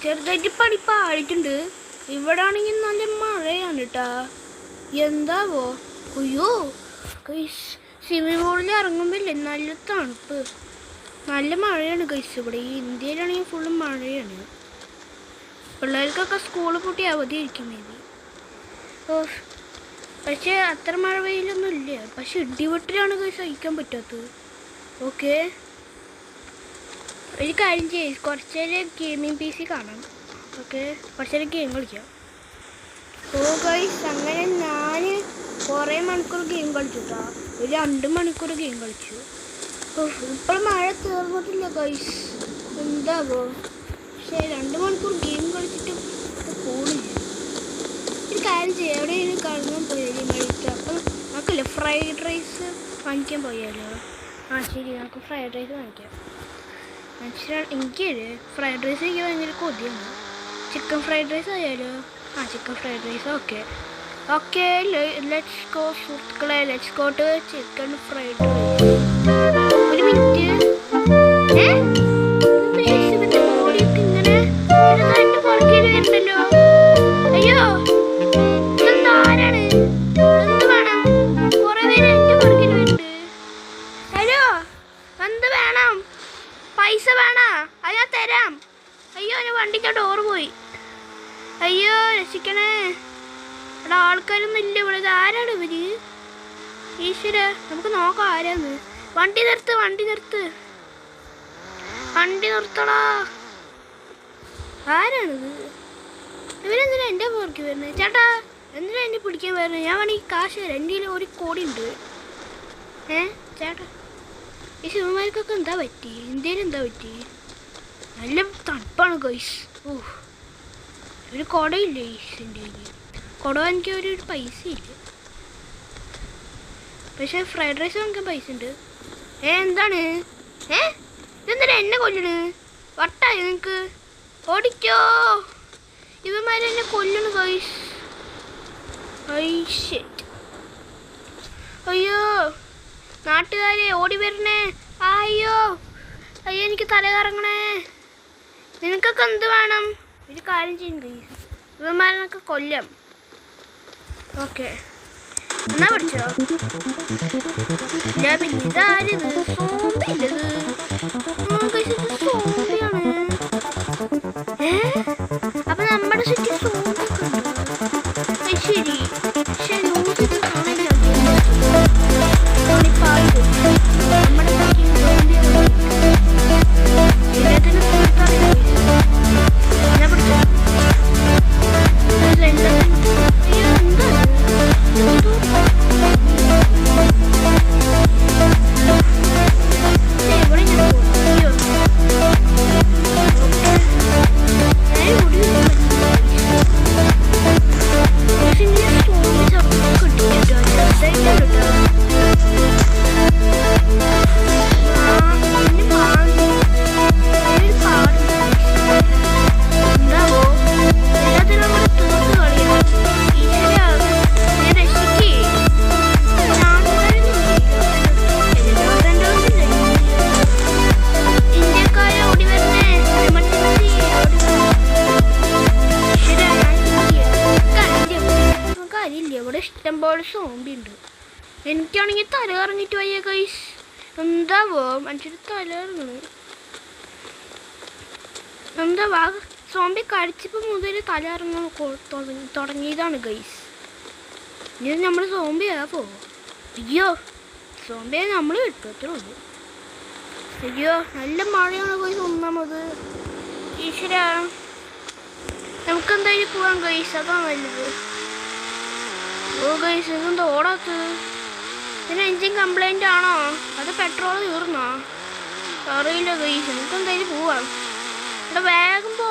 ചെറുതായിട്ട് പഠിപ്പ് ആയിട്ടുണ്ട്. ഇവിടെ ആണെങ്കിൽ നല്ല മഴയാണ് കേട്ടാ. എന്താവോ അയ്യോ ഗൈസ്, സ്വിമ്മിംഗ് പൂളിൽ ഇറങ്ങുമ്പില്ലേ നല്ല തണുപ്പ്, നല്ല മഴയാണ് ഗൈസ്. ഇവിടെ ഈ ഇന്ത്യയിലാണെങ്കിൽ ഫുള്ള് മഴയാണ്. പിള്ളേർക്കൊക്കെ സ്കൂൾ പൂട്ടി അവധിയായിരിക്കും മേ ബി. പക്ഷേ അത്ര മഴ പെയ്യലൊന്നും ഇല്ല. പക്ഷെ ഇടിവെട്ടിലാണ് ഗൈസ് സഹിക്കാൻ പറ്റാത്തത്. ഓക്കെ, ഒരു കാര്യം ചെയ്യും, കുറച്ച് നേരം ഗെയിമിംഗ് PC കാണാം. ഓക്കെ, കുറച്ച് നേരം ഗെയിം കളിക്കാം. ഗൈസ് അങ്ങനെ ഞാൻ കുറേ മണിക്കൂർ ഗെയിം കളിച്ചു കേട്ടോ. ഒരു 2 മണിക്കൂർ ഗെയിം കളിച്ചു. ഇപ്പോൾ മഴ തീർന്നിട്ടില്ല ഗൈസ്, എന്താവോ. പക്ഷേ 2 മണിക്കൂർ ഗെയിം കളിച്ചിട്ട് പോണില്ല. ഒരു കാര്യം ചെയ്യാം, എവിടെയെങ്കിലും കാണാൻ പോയാലും കഴിക്കാം. അപ്പം നമുക്കല്ലേ ഫ്രൈഡ് റൈസ് വാങ്ങിക്കാൻ പോയാലോ? ശരി, നമുക്ക് ഫ്രൈഡ് റൈസ് വാങ്ങിക്കാം. എനിക്ക് ഫ്രൈഡ് റൈസ് എനിക്ക് ഭയങ്കര കൊതിയാണ്. ചിക്കൻ ഫ്രൈഡ് റൈസ് ആയാലോ? Chicken fried rice. Okay let's go സുഹൃത്തുക്കളെ, let's go to chicken fried rice. ഒരു മിനിറ്റ്, ഇങ്ങനെ വരുന്നുണ്ടല്ലോ. അയ്യോ, ഇതെന്താ, ആരാണ്? എന്ത് വേണം? കുറെ പേര് എൻ്റെ പുറകിൽ വരുന്നുണ്ട്. ഹലോ, എന്ത് വേണം? പൈസ വേണോ? ഞാൻ തരാം. അയ്യോ, എൻ്റെ വണ്ടിക്ക് ഡോറ് പോയി. അയ്യോ, രക്ഷിക്കണേ. ഇവിടെ ആൾക്കാരൊന്നും ഇല്ല. ഇവിടെ ആരാണ് ഇവര്? ഈശ്വര, നമുക്ക് നോക്കാം ആരാന്ന്. വണ്ടി നിർത്തടാ. ആരാണിത്? ഇവരെന്തിനാ എൻ്റെ പുറക്ക് വരുന്നത്? ചേട്ടാ, എന്തിനാ എന്നെ പിടിക്കാൻ വരുന്നത്? ഞാൻ വേണമെങ്കിൽ കാശ് തരാം. എൻ്റെ കയ്യിൽ 1 കോടി ഉണ്ട്. ചേട്ടാ, ഈ ശിവന്മാർക്കൊക്കെ എന്താ പറ്റി? ഇന്ത്യയിൽ എന്താ പറ്റി? നല്ല തണുപ്പാണ് ഗൈസ്. ഒരു കുടയില്ലേ എൻ്റെ കയ്യിൽ? കുട എനിക്ക് ഒരു പൈസ ഇല്ല. പക്ഷെ ഫ്രൈഡ് റൈസ് വാങ്ങിക്കാൻ പൈസ ഉണ്ട്. എന്താണ്? ഇതെന്തിനാ എന്നെ കൊല്ലണ്? വട്ടായി നിനക്ക്? ഓടിക്കോ, ഇവന്മാരെന്നെ കൊല്ലണ് ഗൈസ്. അയ്യോ, നാട്ടുകാരെ ഓടി വരണേ. അയ്യോ, എനിക്ക് തല കറങ്ങണേ. നിനക്കൊക്കെ എന്ത് വേണം? ഒരു കാര്യം ചെയ്യും ഗൈസ്, ഇവന്മാരനൊക്കെ കൊല്ലാം. ഓക്കെ, എന്നാ പഠിച്ചോ. ഇതാരിത്? സോംബിയില്ലത്. സോംബിയാണ്. അപ്പൊ നമ്മുടെ ചുറ്റും സോംബിയൊക്കെ ഉണ്ട്. ശരി, കാണില്ല. നമ്മുടെ എല്ലാത്തിനും ഇഷ്ടംപോലെ സോംബി ഉണ്ട്. എനിക്കാണെങ്കിൽ തല കറങ്ങിട്ട് വയ്യ ഗൈസ്. എന്താവോ മനുഷ്യർ തല കറങ്ങണ്? എന്താ സോംബി കടിച്ചപ്പോൾ മുതൽ തല കറങ്ങാൻ തുടങ്ങിയതാണ് ഗൈസ്. ഇനി നമ്മൾ സോംബിയാ പോവോ? അയ്യോ, സോംബിയെ നമ്മൾ വിട്ടത്രേ ഉള്ളൂ. അയ്യോ, നല്ല മഴയാണ് ഗൈസ്. ഒന്നാമത് ഈശ്വര, നമുക്കെന്തായാലും പോവാം ഗൈസ്, അതാണ് നല്ലത്. ഗൈസ്, ഇതെന്താ ഓടാത്തത്? ഇതിന് എൻജിൻ കംപ്ലൈൻ്റ് ആണോ? അത് പെട്രോൾ തീർന്നോ? അറിയില്ല ഗൈസ്, നമുക്ക് എന്തായാലും പോവാം. ഇവിടെ വേഗം പോ.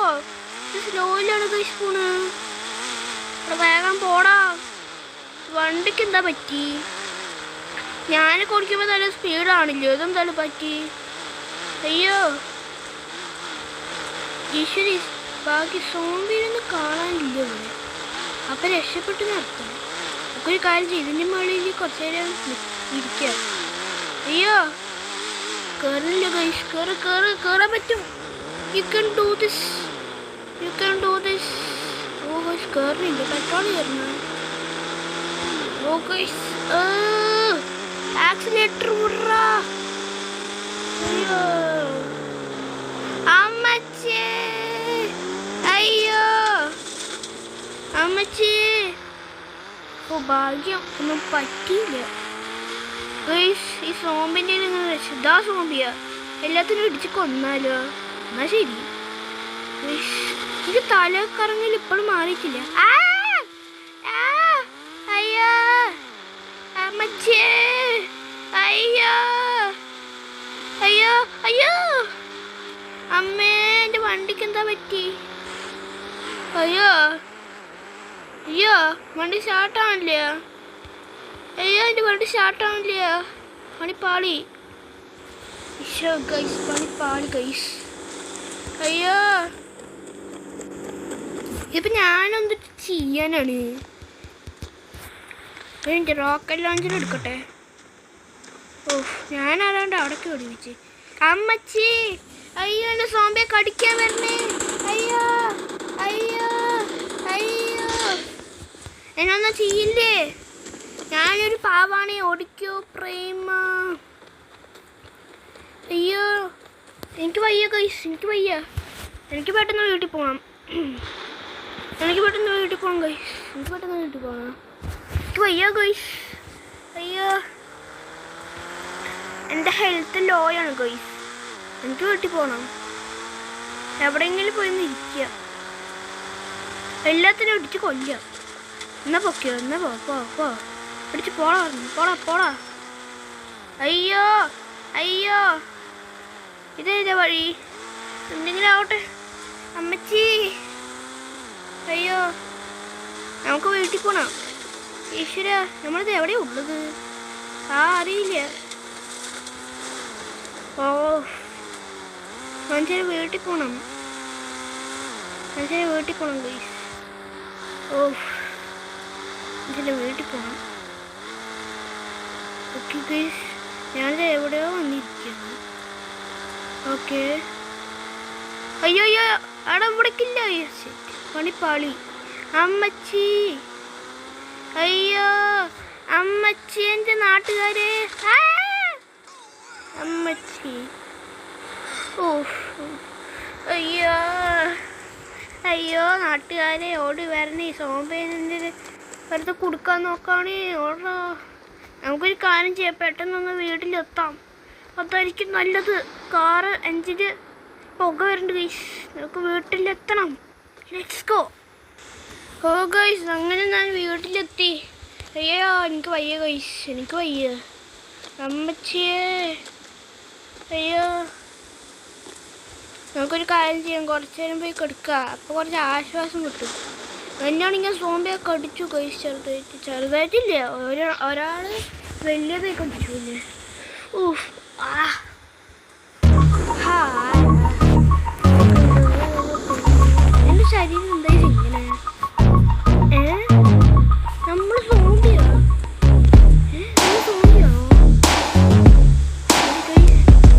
ഇത് സ്ലോയിലാണ് ഗൈസ് പോണ്. ഇവിടെ വേഗം പോടാ. വണ്ടിക്ക് എന്താ പറ്റി? ഞാൻ കൊടുക്കുമ്പോൾ നല്ല സ്പീഡാണില്ലോ, ഇതെന്തായാലും പറ്റി? അയ്യോ ഈശ്വരി, ബാക്കി സോംബിയൊന്നും കാണാനില്ല ഇവിടെ. അപ്പം രക്ഷപ്പെട്ടു നടത്താം. ഒരു കാര്യം ചെയ്യും, ഇതിൻ്റെ മുകളിൽ കുറച്ച് നേരം ഇരിക്കാം. അയ്യോ, കയറില്ല ഗൈസ്. കയറാൻ പറ്റും. You can do this. You can do this. Oh guys, കേറുന്നില്ല, പെട്രോൾ കയറുന്നു. Oh guys, ആക്സിലേറ്റർ വിടറാ. അയ്യോ അമ്മച്ചേ, അയ്യോ അമ്മച്ചേ. ഓ ഭാഗ്യം, ഒന്നും പറ്റിയില്ല ഗൈസ്. ഈ സോമ്പിൻ്റെ ഇതാ സോമ്പിയാ, എല്ലാത്തിനും ഇടിച്ച് കൊന്നാലോ. എന്നാ ശരി ഗൈസ്, എനിക്ക് തല കറങ്ങൽ ഇപ്പോഴും മാറിയിട്ടില്ല. അയ്യോ അമ്മച്ചേ, അയ്യോ അയ്യോ അയ്യോ അമ്മേ, എൻ്റെ വണ്ടിക്ക് എന്താ പറ്റി? അയ്യോ അയ്യോ, വണ്ടി സ്റ്റാർട്ടാവില്ല. അയ്യോ എൻ്റെ വണ്ടി സ്റ്റാർട്ടാവില്ല, പണിപ്പാളി. ഈശോ ഗൈസ്, പണിപ്പാളി ഗൈസ്. അയ്യോ ഇപ്പം ഞാനെന്ത് ചെയ്യാനാണ്? എനിക്ക് റോക്കറ്റ് ലോഞ്ചർ എടുക്കട്ടെ. ഓ ഞാനതാണ്ട് അവിടേക്ക് ഓടിപ്പിച്ച്. അമ്മച്ചി, അയ്യോ എൻ്റെ സോംബിയെ കടിക്കാൻ വരണേ. അയ്യോ അയ്യോ അയ്യോ, എന്നൊന്നും ചെയ്യില്ലേ? ഞാനൊരു പാവാണെ, ഓടിക്കോ പ്രേമ. അയ്യോ എനിക്ക് വയ്യ ഗൈസ്, എനിക്ക് വയ്യ. എനിക്ക് പെട്ടെന്ന് വീട്ടിൽ പോകണം. എനിക്ക് പെട്ടെന്ന് വീട്ടിൽ പോകണം ഗൈസ്, എനിക്ക് പെട്ടെന്ന് വീട്ടിൽ പോകണം. എനിക്ക് വയ്യ ഗൈസ്. അയ്യോ എൻ്റെ ഹെൽത്ത് ലോ ആണ് ഗൈസ്, എനിക്ക് വീട്ടിൽ പോകണം. എവിടെയെങ്കിലും പോയി ഇരിക്കുക, എല്ലാത്തിനും ഇടിച്ച് കൊല്ലുക. എന്നാ പൊക്കിയോ, എന്നാ പോ പിടിച്ച് പോടാ പോടാ പോടാ. അയ്യോ അയ്യോ, ഇതേതാ വഴി? എന്തെങ്കിലും ആവട്ടെ അമ്മച്ചി. അയ്യോ നമുക്ക് വീട്ടിൽ പോകണം. ഈശ്വര, നമ്മളിത് എവിടെയാണ് ഉള്ളത്? അറിയില്ല. ഓ മനുഷ്യന് വീട്ടിൽ പോകണം, മനുഷ്യന് വീട്ടിൽ പോകണം ഗൈസ്. ഓ മനുഷ്യൻ്റെ വീട്ടിൽ പോകണം. ഓക്കെ ഗൈസ്, ഞാനിത് എവിടെയോ വന്നിരിക്കുന്നു. ഓക്കെ അയ്യോ അയ്യോ, അവിടെ ഇവിടേക്കില്ല. പണിപ്പാളി. അമ്മച്ചി, അയ്യോ അമ്മച്ചി, എൻ്റെ നാട്ടുകാരെ. അമ്മച്ചി, ഓ അയ്യോ അയ്യോ നാട്ടുകാരെ ഓടി വരണേ. സോമ്പേനെ വെറുതെ കൊടുക്കാൻ നോക്കുകയാണേ. ഓടാ, നമുക്കൊരു കാര്യം ചെയ്യാം, പെട്ടെന്നൊന്ന് വീട്ടിലെത്താം, അതായിരിക്കും നല്ലത്. കാറ് എഞ്ചിന് പുക വരുന്നുണ്ട് ഗൈസ്, നമുക്ക് വീട്ടിലെത്തണം. Let's go. ഓ ഗൈസ്, അങ്ങനെ ഞാൻ വീട്ടിലെത്തി. അയ്യോ എനിക്ക് വയ്യ ഗൈസ്, എനിക്ക് വയ്യ. അമ്മച്ചിയേ, അയ്യോ നമുക്കൊരു കാര്യം ചെയ്യാം, കുറച്ച് നേരം പോയി കിടക്കുക, അപ്പോൾ കുറച്ച് ആശ്വാസം കിട്ടും. എന്നാണെങ്കിൽ സോംബിയെ കടിച്ചു ഗൈസ്, ചെറുതായിട്ടില്ല, ഒരാൾ വലിയതായി കടിച്ചു അല്ലേ. ഊഹ് എൻ്റെ ശരീരം എന്തായാലും ഇങ്ങനെ. നമ്മൾ സോംബിയാ? സോംബിയാണോ?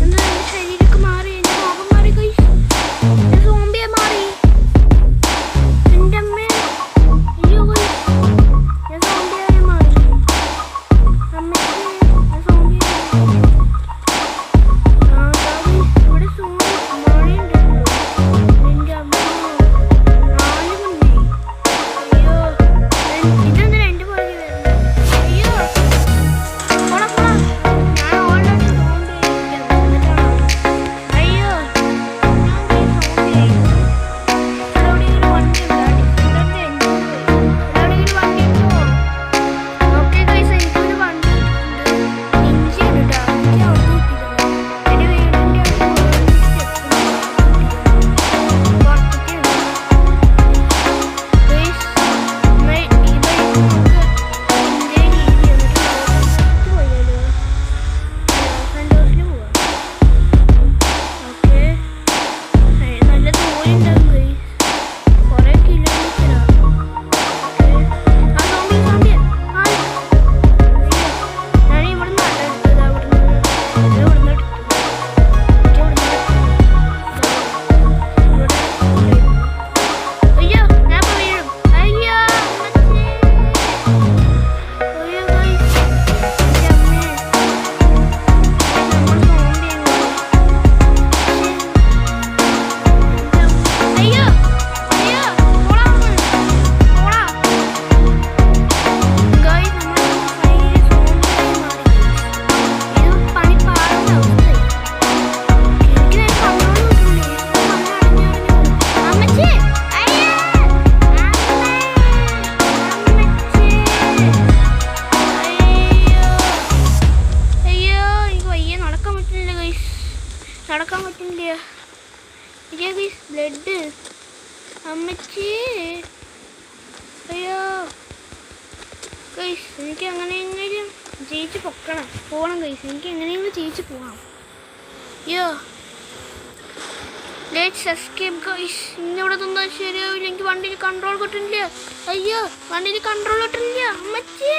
എന്താ എൻ്റെ ശരീരമൊക്കെ മാറി, എൻ്റെ മുഖം മാറി ഗൈസ്, എൻ്റെ സോംബിയെ മാറി. എൻ്റെ അമ്മ, അയ്യോ ഗൈസ്, ഞാൻ സോംബിയായി മാറി. അമ്മയ്ക്ക് ഞാൻ സോംബിയായി മാറി. ഇവിടെ സോംബി വിട് അമ്മച്ചി. അയ്യോ ഗൈസ്, എനിക്ക് എങ്ങനെയെങ്കിലും ജയിച്ച് പോകണം ഗൈസ്. എനിക്ക് എങ്ങനെയെങ്കിലും ജയിച്ച് പോകണം. അയ്യോ ലെറ്റ്സ് എസ്കേപ്പ് ഗൈസ്. ഇന്നിവിടെ നിന്നാൽ ശരിയാവില്ല. എനിക്ക് വണ്ടിയിൽ കൺട്രോൾ കിട്ടുന്നില്ല. അയ്യോ വണ്ടിയിൽ കൺട്രോൾ കിട്ടുന്നില്ല അമ്മച്ചി.